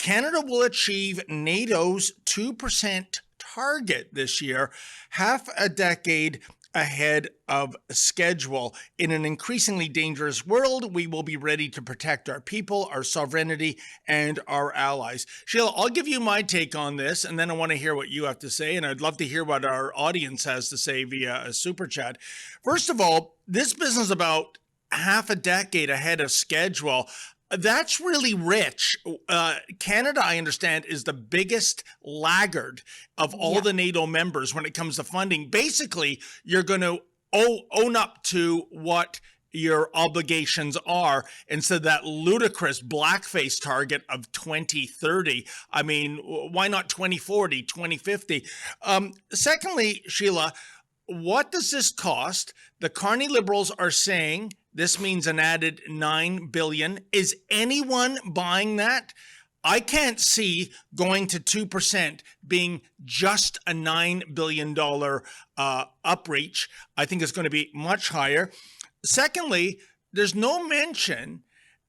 Canada will achieve NATO's 2% target this year, half a decade ahead of schedule. In an increasingly dangerous world, we will be ready to protect our people, our sovereignty, and our allies. Sheila, I'll give you my take on this, and then I want to hear what you have to say, and I'd love to hear what our audience has to say via a super chat. First of all, this business about half a decade ahead of schedule, that's really rich. Canada, I understand, is the biggest laggard of all the NATO members when it comes to funding. Basically, you're going to own up to what your obligations are instead of that ludicrous blackface target of 2030. I mean, why not 2040, 2050? Secondly, Sheila, what does this cost? The Carney Liberals are saying this means an added $9 billion. Is anyone buying that? I can't see going to 2% being just a $9 billion upreach. I think it's going to be much higher. Secondly, there's no mention,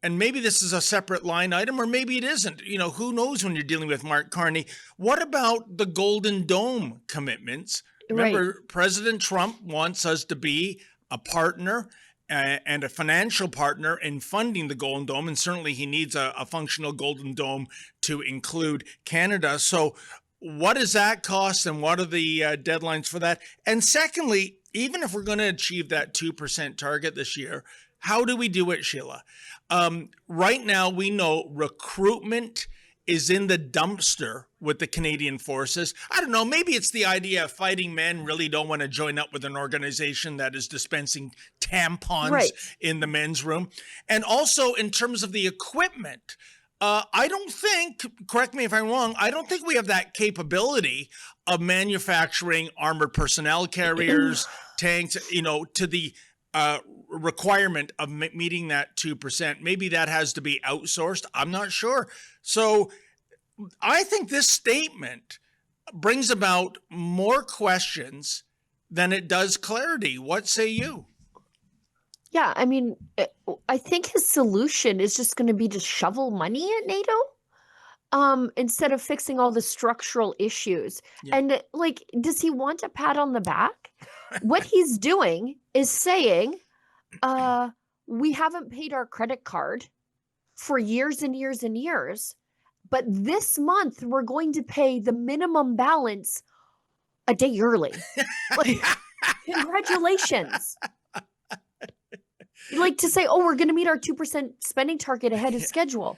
and maybe this is a separate line item, or maybe it isn't. You know, who knows when you're dealing with Mark Carney. What about the Golden Dome commitments? Remember, President Trump wants us to be a partner and a financial partner in funding the Golden Dome, and certainly he needs a functional Golden Dome to include Canada. So what does that cost, and what are the deadlines for that? And secondly, even if we're going to achieve that 2% target this year, how do we do it, Sheila? Right now, we know recruitment is in the dumpster with the Canadian forces. I don't know, maybe it's the idea of fighting men really don't want to join up with an organization that is dispensing tampons in the men's room. And also in terms of the equipment, I don't think, correct me if I'm wrong, I don't think we have that capability of manufacturing armored personnel carriers, tanks, you know, to the requirement of meeting that 2%. Maybe that has to be outsourced. I'm not sure. So I think this statement brings about more questions than it does clarity. What say you? Yeah, I mean, I think his solution is just going to be to shovel money at NATO instead of fixing all the structural issues. And like, does he want a pat on the back? What he's doing is saying, we haven't paid our credit card for years and years and years, but this month we're going to pay the minimum balance a day early. Like, congratulations. Like to say, oh, we're going to meet our 2% spending target ahead of schedule.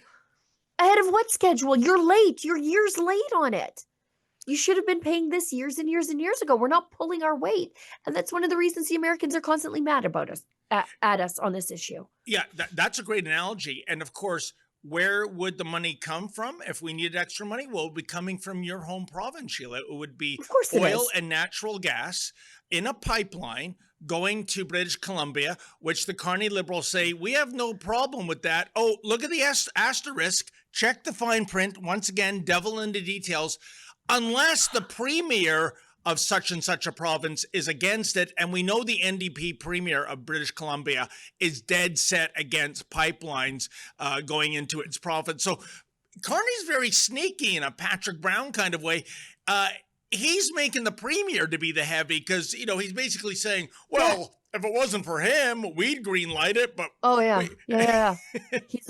Ahead of what schedule? You're late. You're years late on it. You should have been paying this years and years and years ago. We're not pulling our weight. And that's one of the reasons the Americans are constantly mad about us, at us on this issue. Yeah, that's a great analogy. And of course, where would the money come from if we needed extra money? Well, it would be coming from your home province, Sheila. It would be oil and natural gas in a pipeline going to British Columbia, which the Carney Liberals say, we have no problem with that. Oh, look at the asterisk. Check the fine print. Once again, devil in the details. Unless the premier of such and such a province is against it, and we know the NDP premier of British Columbia is dead set against pipelines going into its province. So Carney's very sneaky in a Patrick Brown kind of way. He's making the premier to be the heavy because, you know, he's basically saying, well, if it wasn't for him, we'd green light it. But he's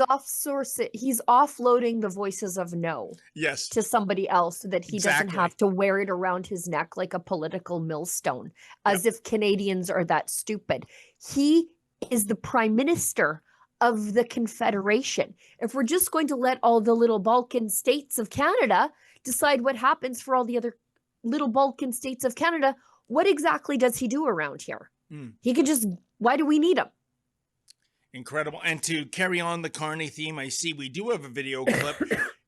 he's offloading the voices of no to somebody else so that he doesn't have to wear it around his neck like a political millstone, as if Canadians are that stupid. He is the prime minister of the Confederation. If we're just going to let all the little Balkan states of Canada decide what happens for all the other little Balkan states of Canada, what exactly does he do around here? He could just, why do we need him? Incredible. And to carry on the Carney theme, I see we do have a video clip.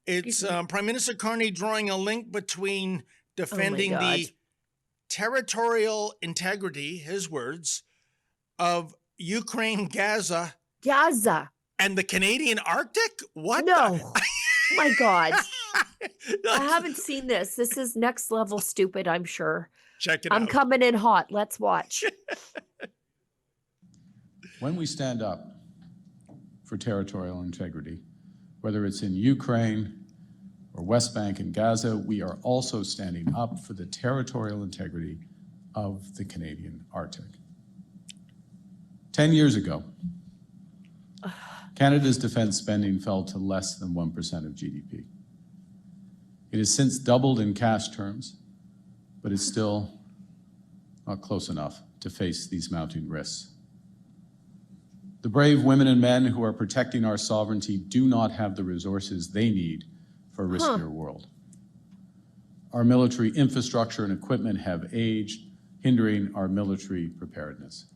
It's Prime Minister Carney drawing a link between defending the territorial integrity, his words, of Ukraine, Gaza, and the Canadian Arctic? What? No. My God. I haven't seen this. This is next level stupid, I'm sure. Check it out. I'm coming in hot. Let's watch. When we stand up for territorial integrity, whether it's in Ukraine or West Bank and Gaza, we are also standing up for the territorial integrity of the Canadian Arctic. 10 years ago, Canada's defense spending fell to less than 1% of GDP. It has since doubled in cash terms, but it's still not close enough to face these mounting risks. The brave women and men who are protecting our sovereignty do not have the resources they need for a riskier world. Our military infrastructure and equipment have aged, hindering our military preparedness.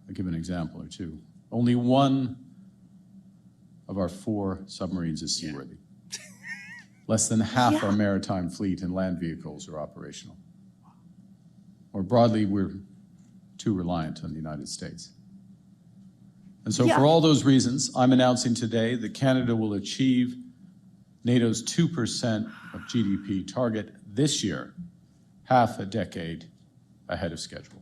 I'll give an example or two. Only one of our 4 submarines is seaworthy. Less than half our maritime fleet and land vehicles are operational. More broadly, we're too reliant on the United States. And so for all those reasons, I'm announcing today that Canada will achieve NATO's 2% of GDP target this year, half a decade ahead of schedule.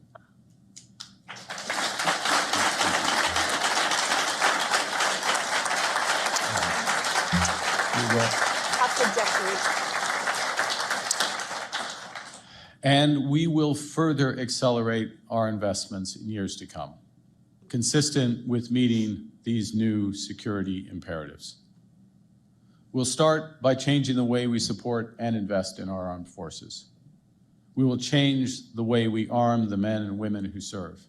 And we will further accelerate our investments in years to come, consistent with meeting these new security imperatives. We'll start by changing the way we support and invest in our armed forces. We will change the way we arm the men and women who serve,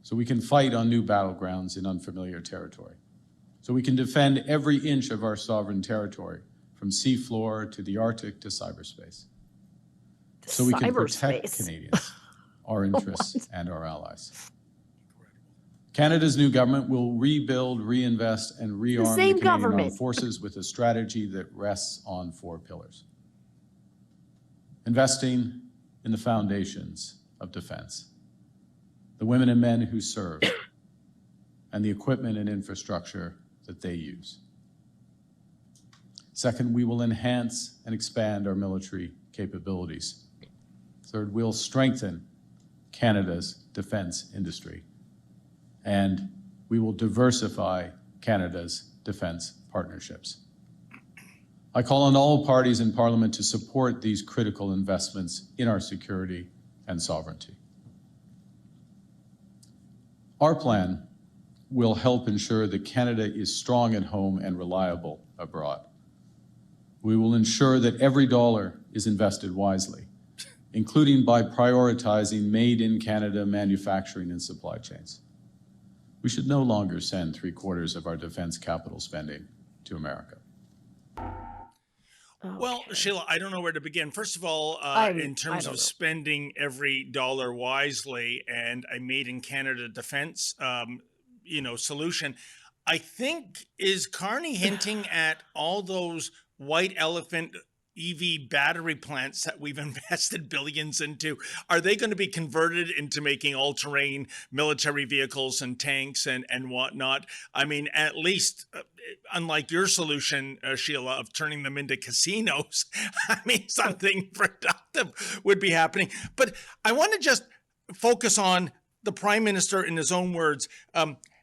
so we can fight on new battlegrounds in unfamiliar territory, so we can defend every inch of our sovereign territory, from seafloor to the Arctic to cyberspace, so we can protect Canadians, our interests, and our allies. Canada's new government will rebuild, reinvest, and rearm the Canadian armed forces with a strategy that rests on 4 pillars. Investing in the foundations of defense, the women and men who serve, and the equipment and infrastructure that they use. Second, we will enhance and expand our military capabilities. Third, we'll strengthen Canada's defense industry. And we will diversify Canada's defense partnerships. I call on all parties in Parliament to support these critical investments in our security and sovereignty. Our plan will help ensure that Canada is strong at home and reliable abroad. We will ensure that every dollar is invested wisely, including by prioritizing made-in-Canada manufacturing and supply chains. We should no longer send 3/4 of our defense capital spending to America. Well, Sheila, I don't know where to begin. First of all, in terms of spending every dollar wisely and a made-in-Canada defense, solution, I think, is Carney hinting at all those white elephant EV battery plants that we've invested billions into? Are they going to be converted into making all-terrain military vehicles and tanks and whatnot? I mean, at least, unlike your solution, Sheila, of turning them into casinos, I mean, something productive would be happening. But I want to just focus on the Prime Minister in his own words.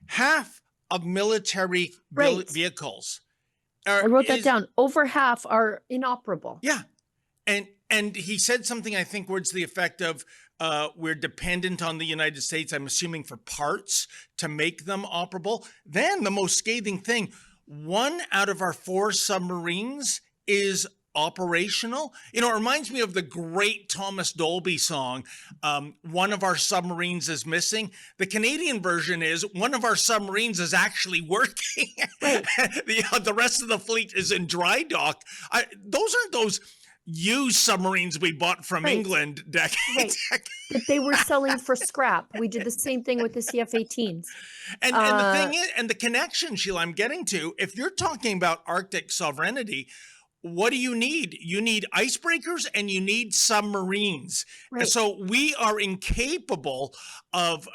Half of military vehicles. I wrote that down. Over half are inoperable. Yeah. And he said something, I think, words to the effect of, we're dependent on the United States, I'm assuming, for parts to make them operable. Then the most scathing thing, 1 out of our 4 submarines is operational. It reminds me of the great Thomas Dolby song, one of our submarines is missing. The Canadian version is one of our submarines is actually working. Right. The rest of the fleet is in dry dock. Those aren't those used submarines we bought from England decades ago. That they were selling for scrap. We did the same thing with the CF-18s. And the thing is, and the connection, Sheila, I'm getting to, if you're talking about Arctic sovereignty, what do you need? You need icebreakers and you need submarines. Right. And so we are incapable of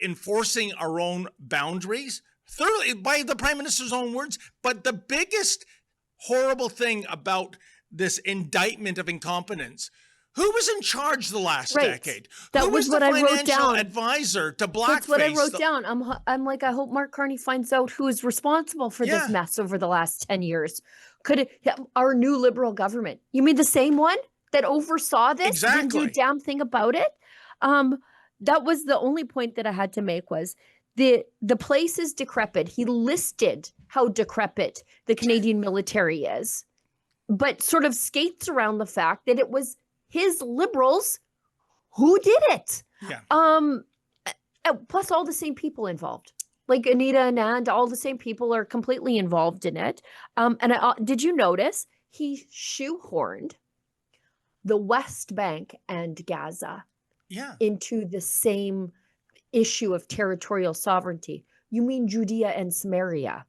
enforcing our own boundaries, thoroughly, by the Prime Minister's own words. But the biggest horrible thing about this indictment of incompetence, Who was in charge the last Right. decade? That Who was was what the I wrote financial down. advisor to blackface? That's what I wrote down. I'm like, I hope Mark Carney finds out who is responsible for this Yeah. mess over the last 10 years. Could it, our new Liberal government? You mean the same one that oversaw this? Didn't do a Exactly. damn thing about it? That was the only point that I had to make was the place is decrepit. He listed how decrepit the Canadian military is, but sort of skates around the fact that it was his Liberals who did it. Yeah. Plus all the same people involved. Like Anita Anand, all the same people are completely involved in it. Did you notice he shoehorned the West Bank and Gaza into the same issue of territorial sovereignty? You mean Judea and Samaria?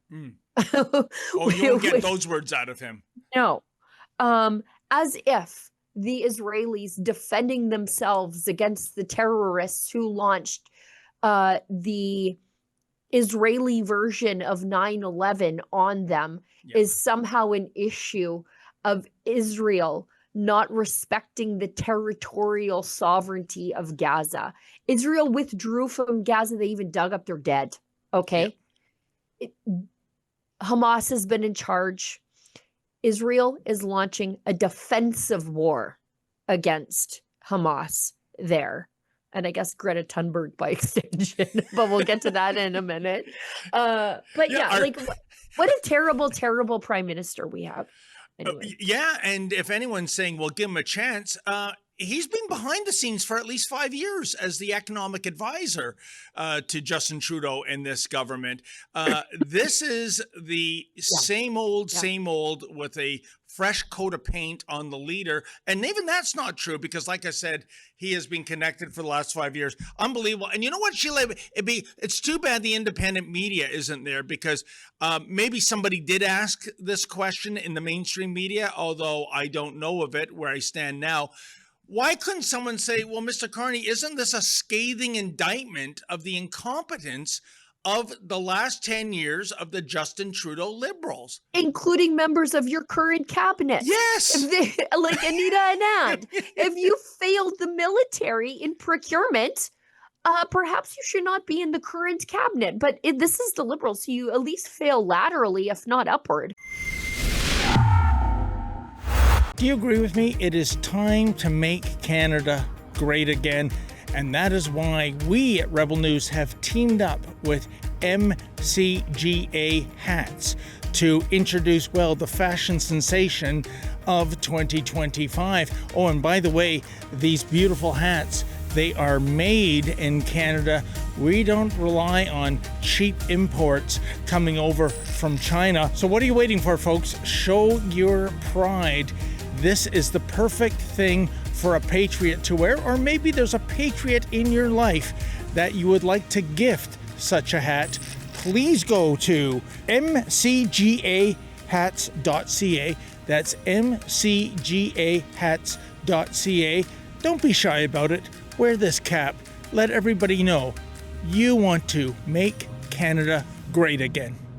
Oh, you won't get those words out of him. No. As if the Israelis defending themselves against the terrorists who launched the Israeli version of 9/11 on them is somehow an issue of Israel not respecting the territorial sovereignty of Gaza. Israel withdrew from Gaza. They even dug up their dead. Okay. Hamas has been in charge. Israel is launching a defensive war against Hamas there. And I guess Greta Thunberg by extension, but we'll get to that in a minute. But what a terrible, terrible prime minister we have. Anyway. And if anyone's saying, well, give him a chance, he's been behind the scenes for at least 5 years as the economic advisor to Justin Trudeau in this government. This is the same old with a fresh coat of paint on the leader. And even that's not true because, like I said, he has been connected for the last 5 years. Unbelievable. And you know what, Sheila? It's too bad the independent media isn't there because maybe somebody did ask this question in the mainstream media, although I don't know of it where I stand now. Why couldn't someone say, well, Mr. Carney, isn't this a scathing indictment of the incompetence of the last 10 years of the Justin Trudeau Liberals? Including members of your current cabinet. Yes. Like Anita Anand. If you failed the military in procurement, perhaps you should not be in the current cabinet. But this is the Liberals, so you at least fail laterally, if not upward. Do you agree with me? It is time to make Canada great again. And that is why we at Rebel News have teamed up with MCGA hats to introduce, well, the fashion sensation of 2025. Oh, and by the way, these beautiful hats, they are made in Canada. We don't rely on cheap imports coming over from China. So what are you waiting for, folks? Show your pride. This is the perfect thing for a patriot to wear, or maybe there's a patriot in your life that you would like to gift such a hat. Please go to mcgahats.ca. That's mcgahats.ca. Don't be shy about it. Wear this cap. Let everybody know you want to make Canada great again.